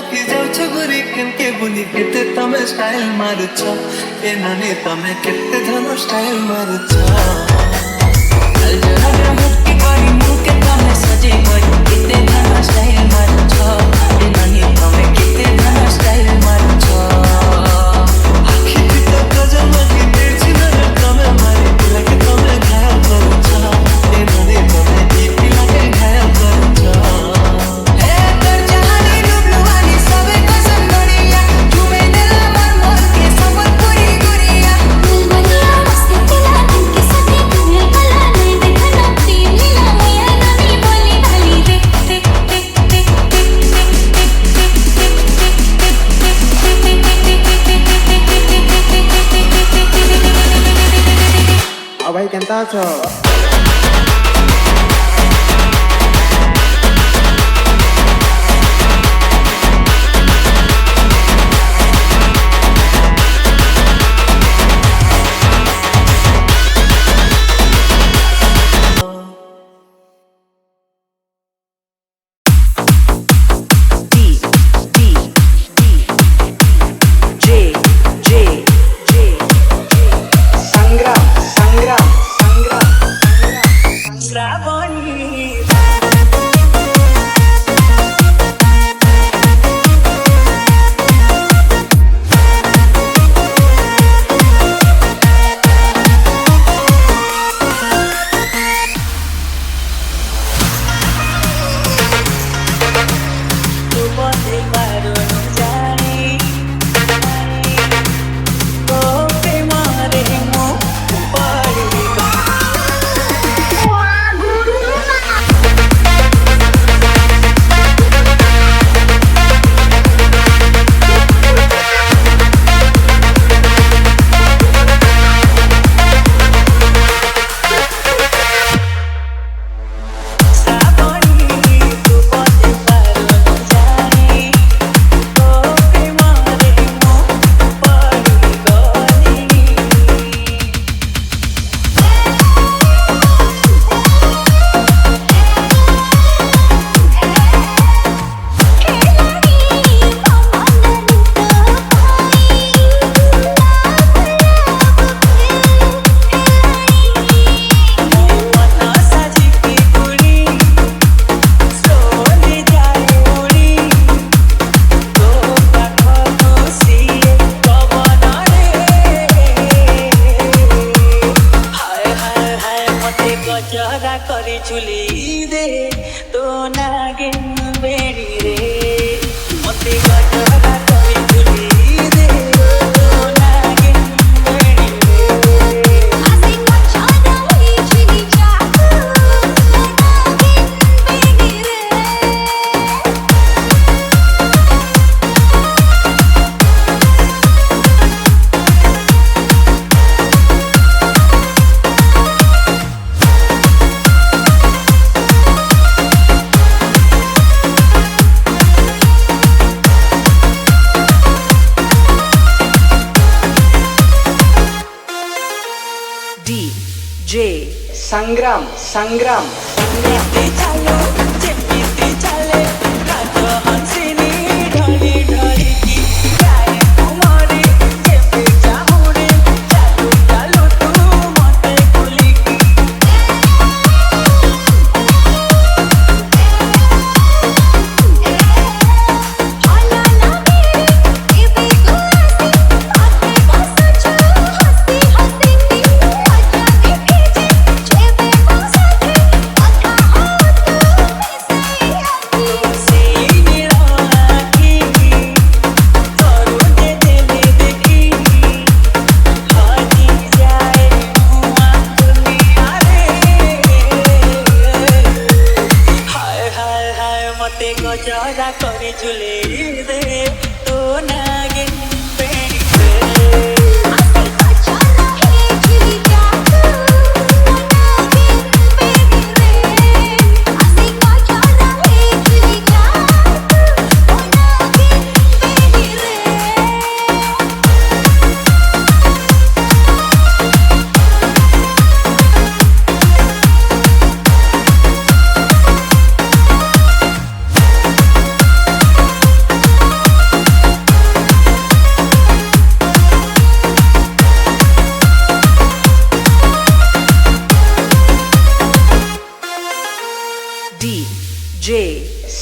ମାଖି ଯାଉଛ ଗୋରି କେନ୍କେ ବୁଲି କେତେ ତମେ ଷ୍ଟାଇଲ ମାରୁଛ ଏ ନାନୀ ତମେ କେତେ ଧନ ଷ୍ଟାଇଲ ମାରୁଛ अलजरा मुक्की करी मुके तमे सजे गई किते धन स्टाइल मारुछ ए ननी तमे किते धन स्टाइल मारुछ आखि पिता गजल माखी तेर्छि न तमे मारी लागे तमे घायल करुछ ए नानी तमे इति लागे घायल करुछ ए तर जहानी लुबलुवानी सबे कसम बढ़िया झूमे दिल मन मोर के संबलपुरी गुरिया दुनिया मस्ती तिला दिन के सभी दुनिया कला नहीं देखना तीन लीला मैया ननी बोली भाली रे रे रे रे ଆଉ ଭାଇ କେନ୍ତା ଅଛ? संग्राम संग्राम Oh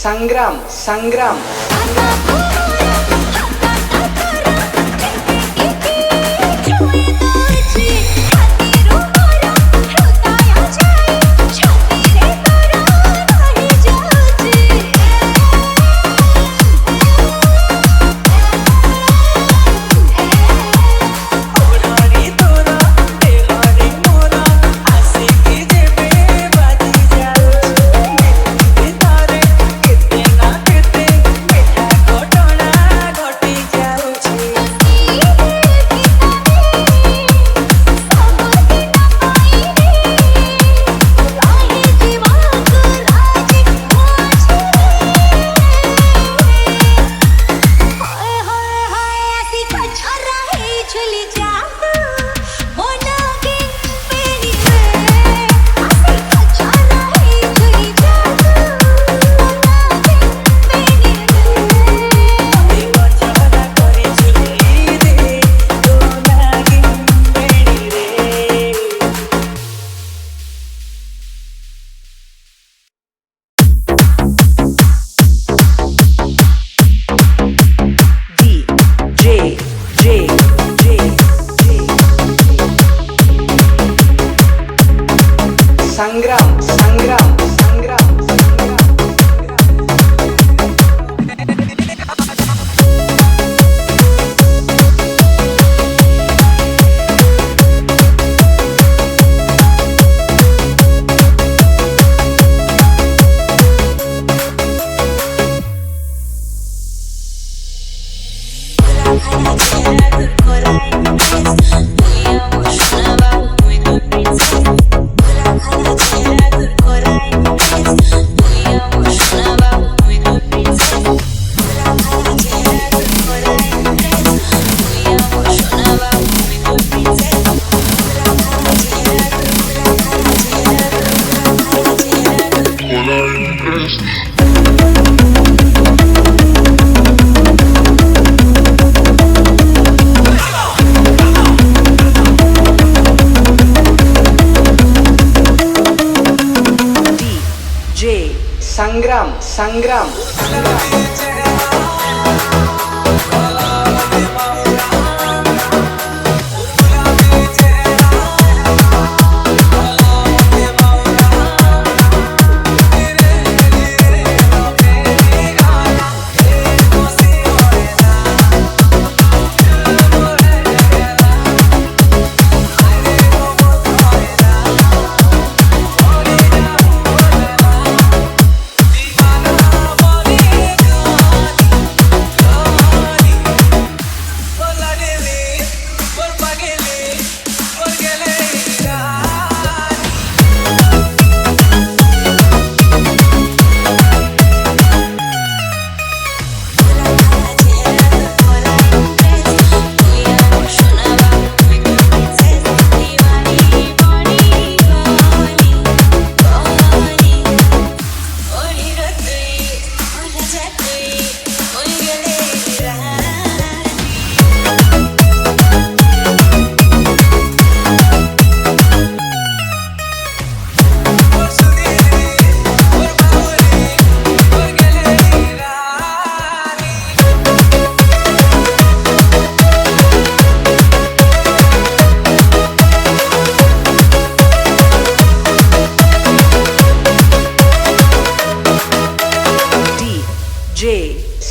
Sangram Sangram Sangram Sangram Sangram Sangram Sangram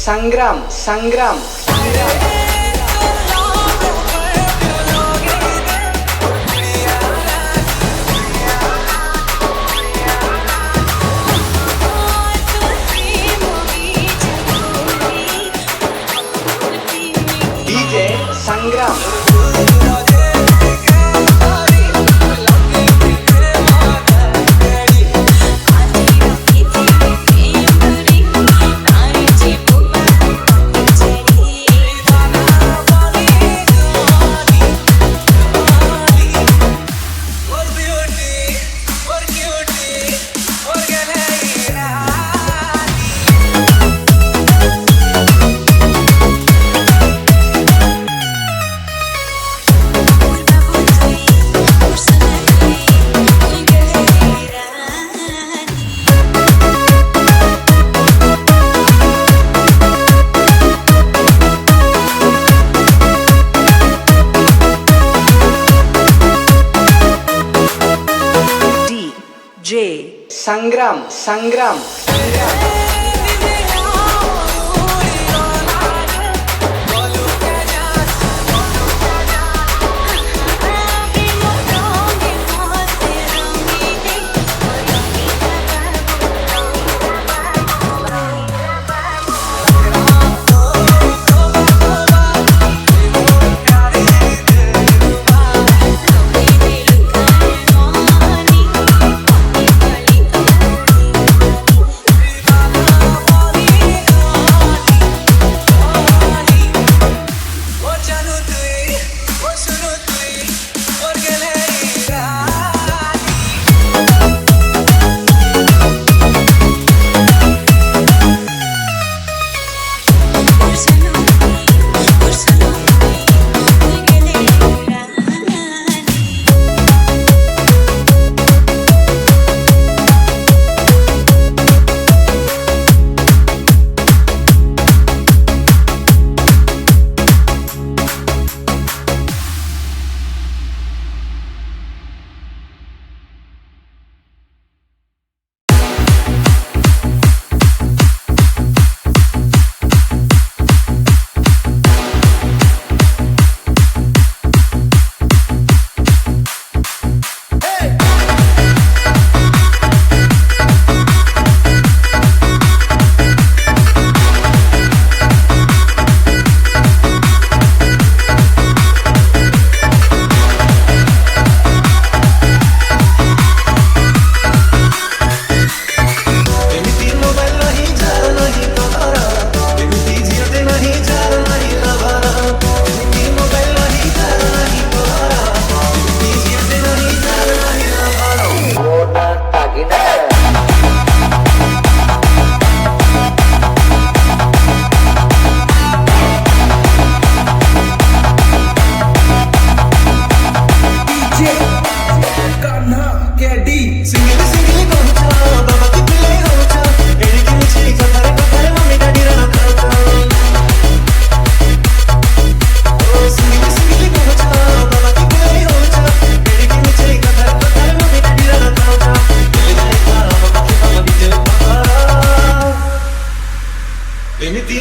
Sangram Sangram DJ Sangram Thank you. Sangram Sangram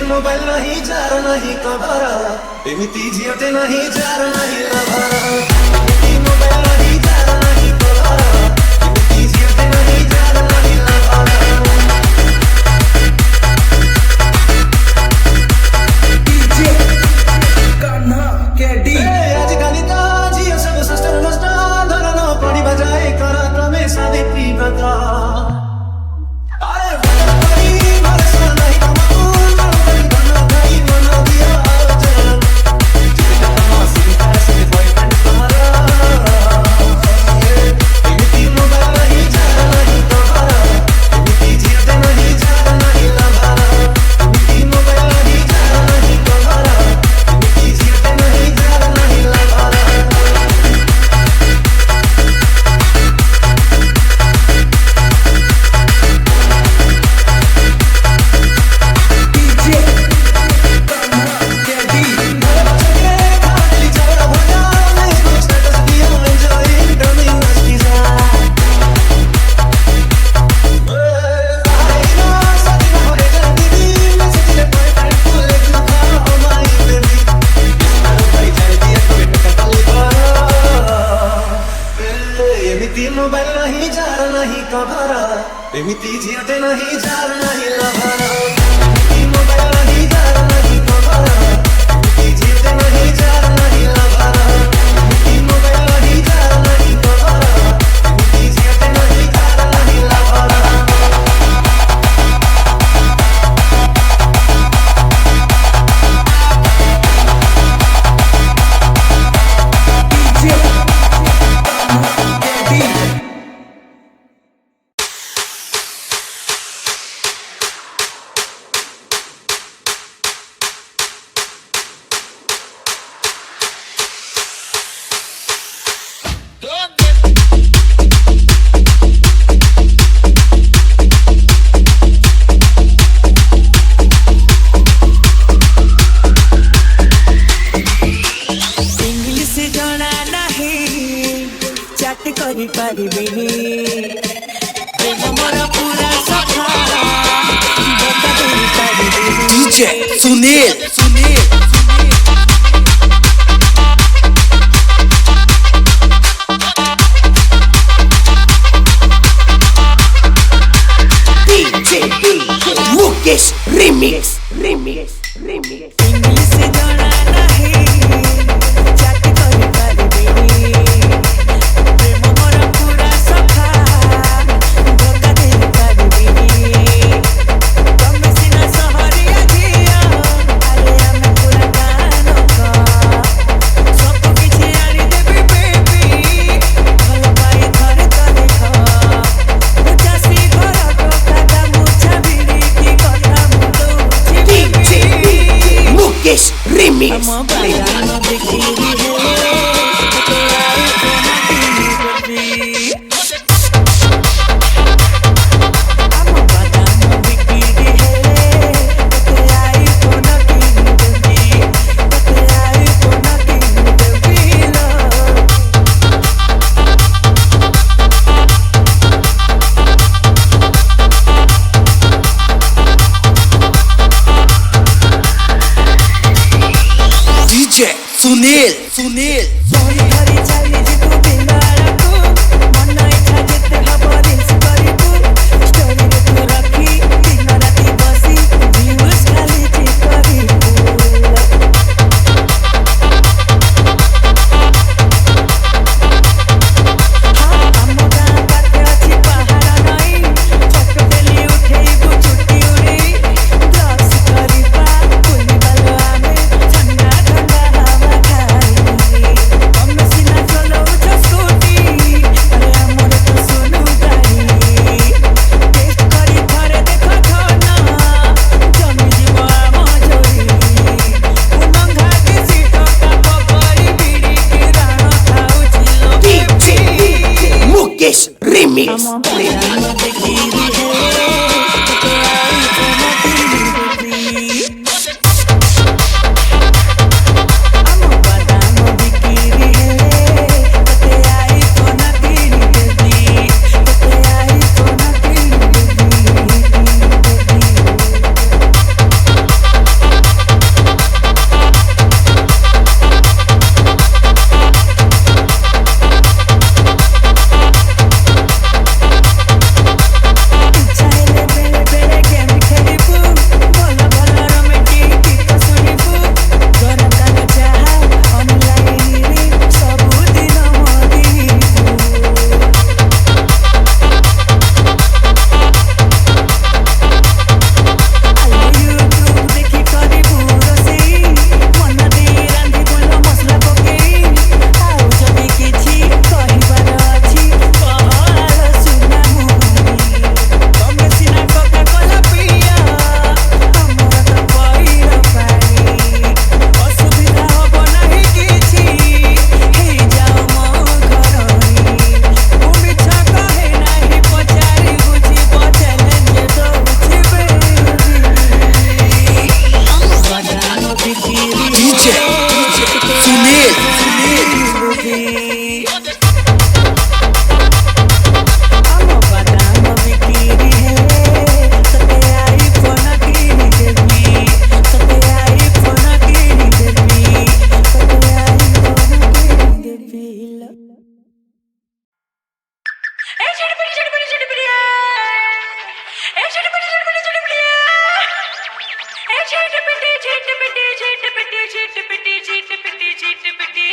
mobile नहीं जार नहीं कभर एमती झीटे नहीं जार नहीं लभर एमती मोबाइल नहीं जार नहीं कभर एमती झीटे नहीं जार नहीं लभर डीजे कान्हा केडी आजकल तो जियो सब सस्ता सस्ता धरना पड़ी बजाए करा क्रमे शादी पीबता मोबाइल नहीं जार नहीं कभर एमती झीटे नहीं जार नहीं लभर एमती मोबाइल नहीं जार नहीं कभर एमती झीटे नहीं जार नहीं लभर एमती मोबाइल नहीं जार नहीं कभर एमती झीटे नहीं जार नहीं लभर କରିପାରିବିନି ପ୍ରେମ ମୋର Sunil Sunil DJ Mukesh remix remix remix English जଣା ନାହିଁ ଚାଟ କରି ପାରିବିନି ପ୍ରେମ ମୋର ପୁରା ସଫା ଧୋକା ଦେଇ ପାରିବିନି ତମେ ସିନା ସହରିଆ ଝିଅ ଆରେ ଆମେ ପୁରା କାନକ ସବୁ କିଛି ଆଣିଦେବି ବେବି ଭଲ ପାଇ ଥରେ ତ ଦେଖ ମୁଁ ଚାଷୀ ଘର ଟୋକା ମୁଛା ବିଡ଼ିକି କଥା ମୁଁ ଦଉଛି DJ मुकेश रिमिक्स ଆମ ବାଗାନ ବିକ୍ରି ହେଲେ ତୋତେ ଆଇଫୋନ କିଣିଦେବି ଆମ ବାଗାନ ବିକ୍ରି ହେଲେ ତୋତେ ଆଇଫୋନ କିଣିଦେବି ତୋତେ ଆଇଫୋନ କିଣିଦେବି ଲୋ DJ सुनील सुनील सोई घरी चाली जितु बिंदारकु मन इच्छा जेते हब रील्स करिबु स्टोरी रे तू रखी दिन राती बसी व्यूज खाली ची करिबु हाँ हम गाँ पाखे अछि पहाड़ नई फोटो डेली उठेइबु चुटी उड़ी ब्लॉग्स करिबा कुली बालो आमे ठंडा ठंडा हवा खाई हम सिना चलौछ स्कूटी अरे हमर तो सुनु गाड़ी टेस्ट करी थरे देख खाना जमी जीव आम जोरी उनंघा के सीट का पकड़ी बीड़ी की राण खाउछि DJ मुकेश रिमिक्स हम बागान बिक्री हेले तोते आइफोन किनिदेबी हम बागान बिक्री हेले तोते आइफोन किनिदेबी तोते आइफोन किनिदेबी चाहेले बेले बेले गेम खेलिबु भल भल रोमांटिक गीत सुनिबु गरम गाना चाहा ऑनलाइन रे सब दिन मदिबु यूट्यूब देखि करिबु रोसेई मन दे रांधि बोल मसला पकेई आउ जबि किछि कहिबार अछि कहल सुना मुनी तमे सिना कोका कोला पिया हमर त पहिर पानी असुविधा हब नाही किछि हे जाओ मो घरई मिछा कहे नाही पचारी बुझी बचले जे दउछि बेबी बागान बिक्री DJ सुनील सुनील ଆମ ବାଦାମ ବିକ୍ରି ହେଲେ ତୋତେ ଆଇଫୋନ କିଣିଦେବି ତୋତେ ଆଇଫୋନ କିଣିଦେବି ତୋତେ iPhone କିଣିଦେବି low A ଛଡପଡି ଛଡପଡି ଛଡପଡି A ଛଡପଡି ଛଡପଡି ଛଡପଡି A ଛଡପଡି ଛଡପଡି ଛଡପଡି ଛଡପଡି ଛଡପଡି ଛଡପଡି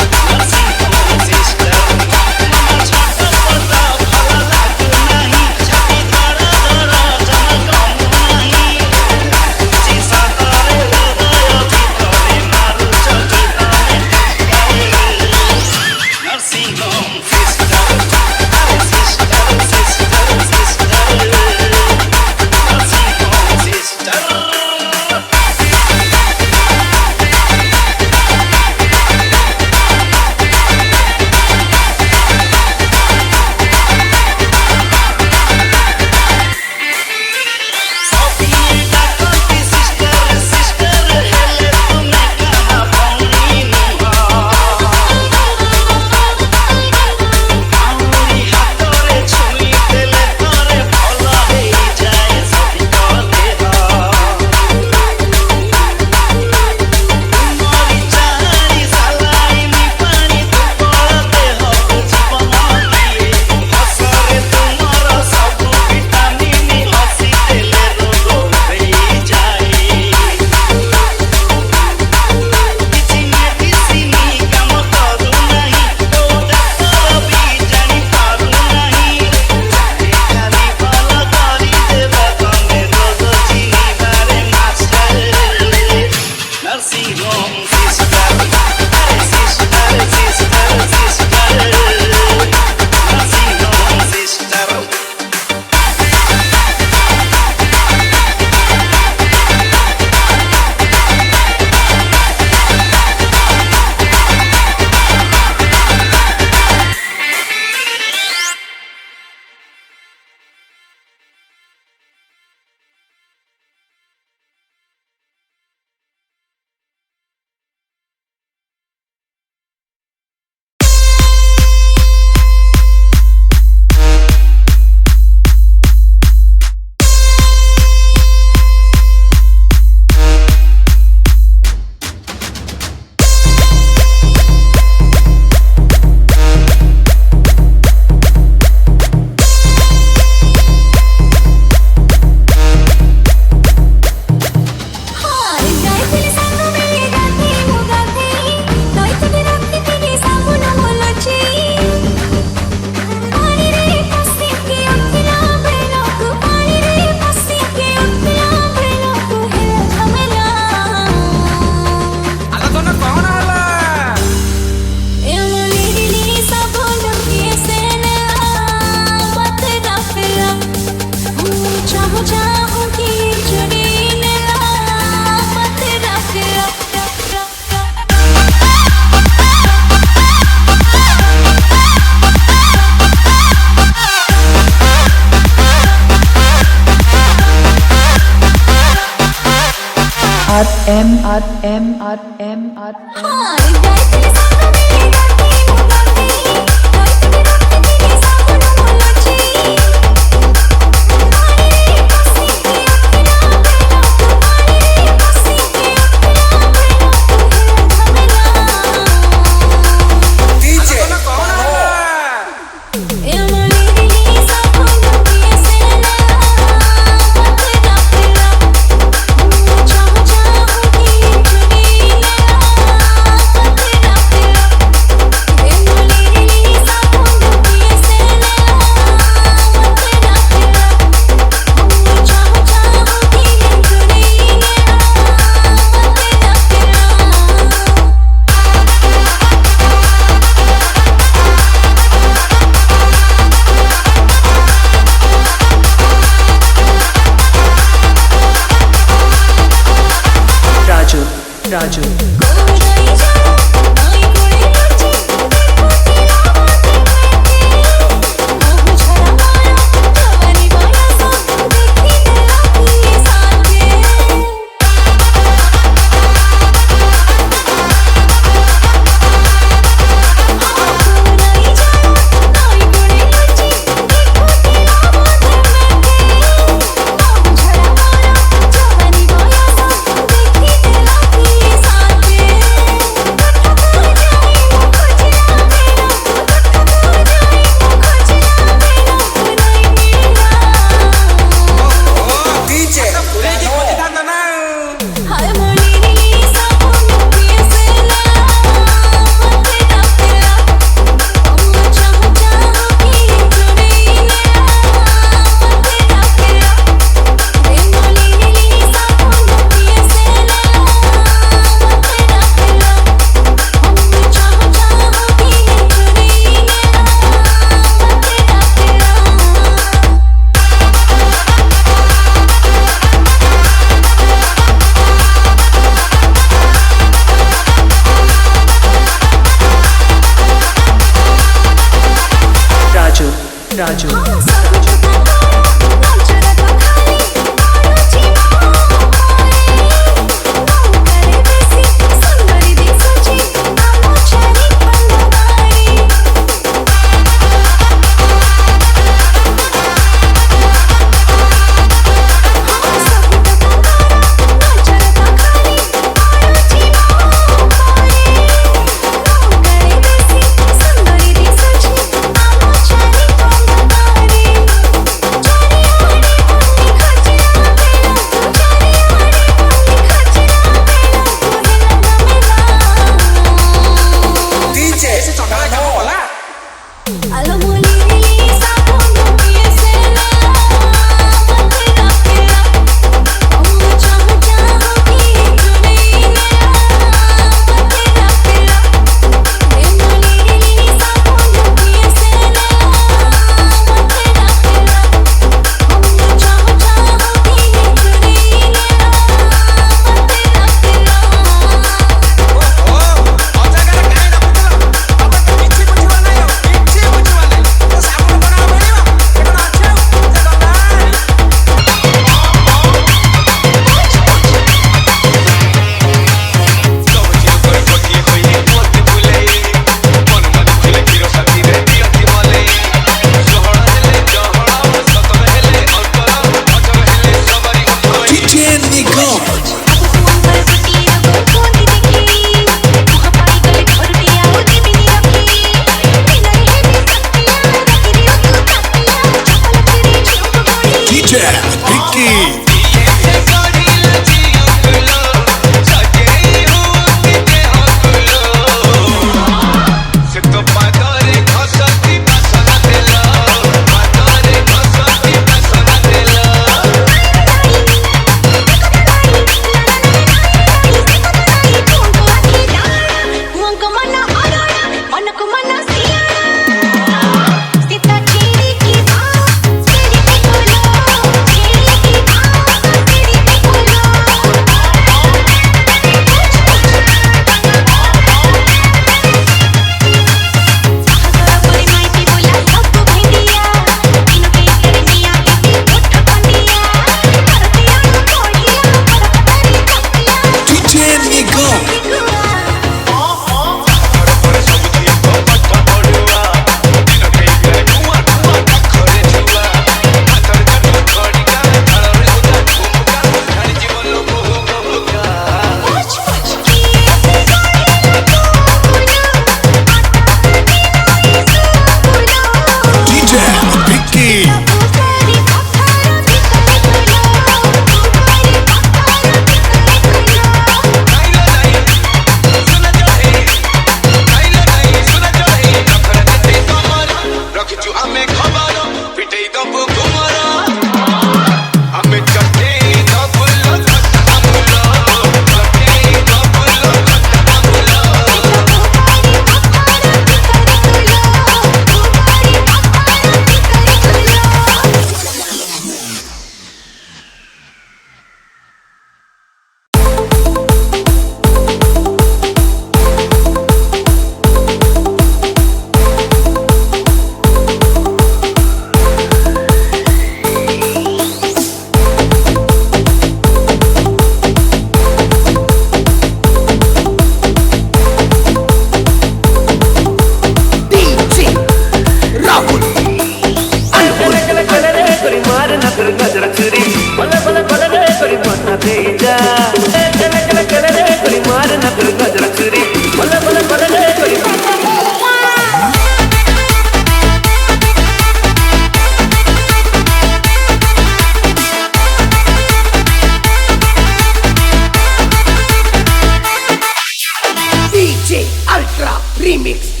DJ Ultra Remix.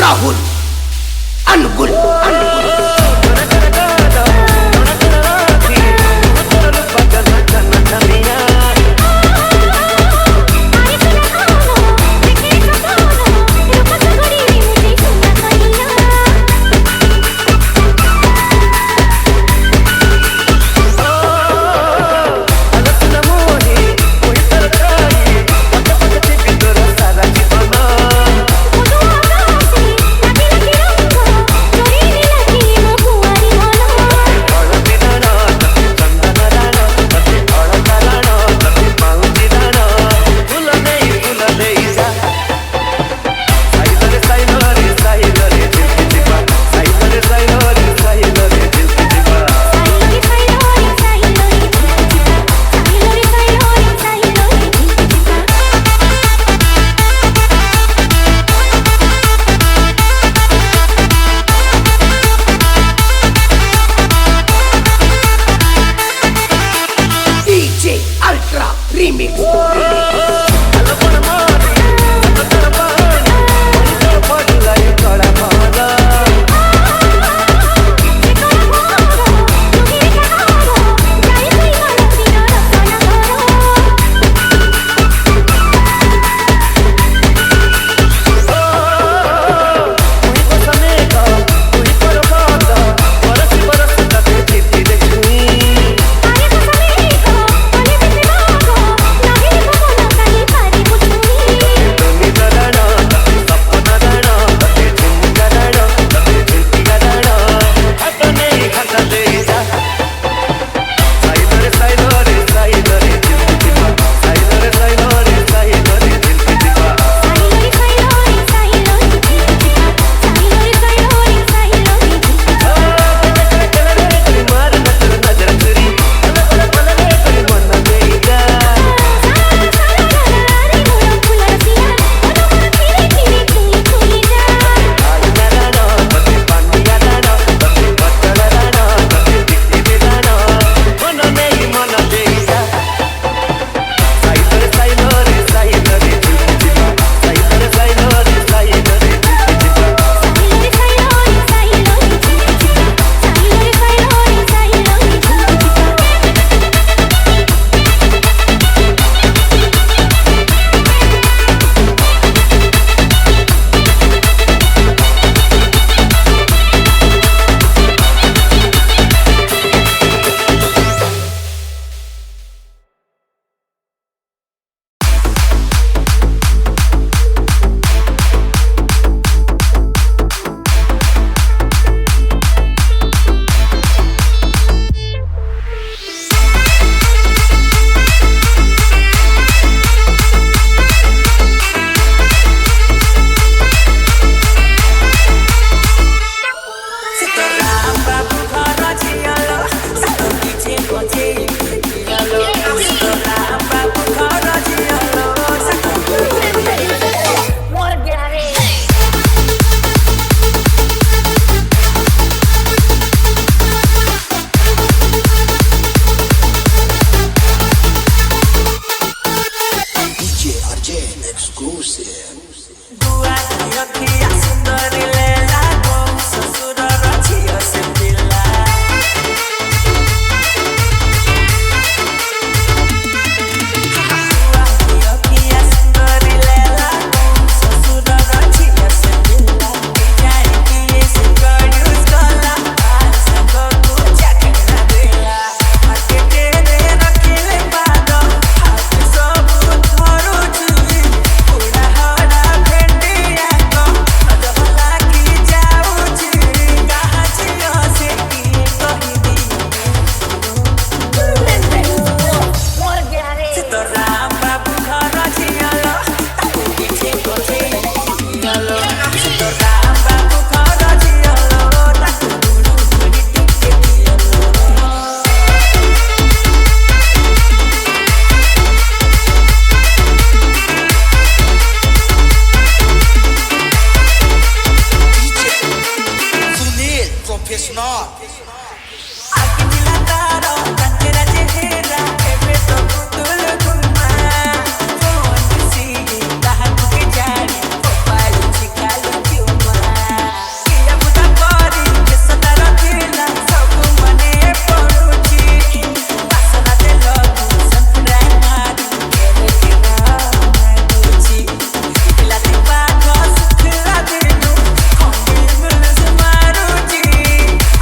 Rahul Angul. Thank you. दुआ की अखिया सुंदर लेला गो ससुर रचिया से पिला दुआ की अखिया सुंदर लेला गो ससुर रचिया से पिला जाए कि से गड़ुस गला संग को चकना देला हके तेरे रखिले पाद हाथ सब धरू छी पूरा हरा भेंडिया को अदहला की जाऊ छी कहाँ छियो से की कहि दी से तो राम बाबू घर छियलो ताकू पीछे कोठे छियलो से तो राम बाबू घर छियलो ताकू गुरु गुरी टिके छियलो Sunil Professional. आके मिला तारो कंचरा चेहरा एबे तो पुतुल घुमा फोन सी कहाँ के जानी पाल छिकालो क्यों किया बुदा करी के सदा रखिला सब मने पड़ुची वासना दे लगू संतरा मारी केरे केरा गुची लाते पाठ सुखला देनु खंडी मिलस मारुची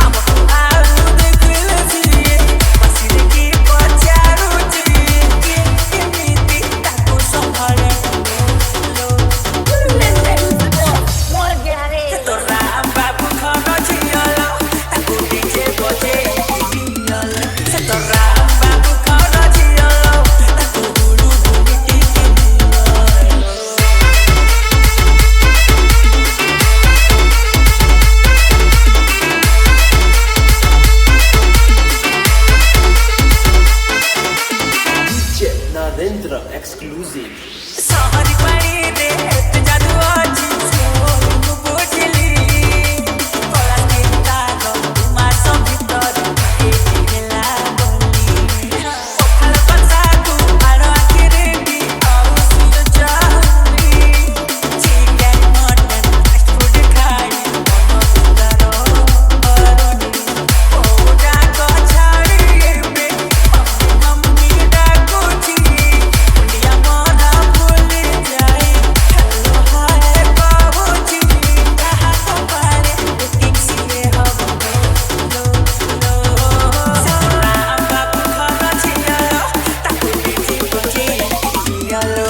हमको आलू देखल छिए बसिर की पचारुची के नीति ताको संभाले लो से तो राम बाबू घर छियलो ताको डीजे बजे छियलो से तो राम बाबू घर छियलो ताको गुरु गुरी टिके छियलो Narendra exclusive. सहरी पानी दे एत जादू अछि सोन बुझली पला चिंता को मार सब भीतर एला बोली ओखल पसा को आरो आखिरे भी आउ सुन जानी चिकन मटन फास्ट फूड खाई मन उतारो बरनी ओडा को छाड़ी बे मम्मी डाको छी इंडिया मोना भूल जाए हेलो हाय बाबूजी कहाँ को पारे बुकिंग सिए हम लो राम बाबू घर छियलो ताकू बीजी बजे छियलो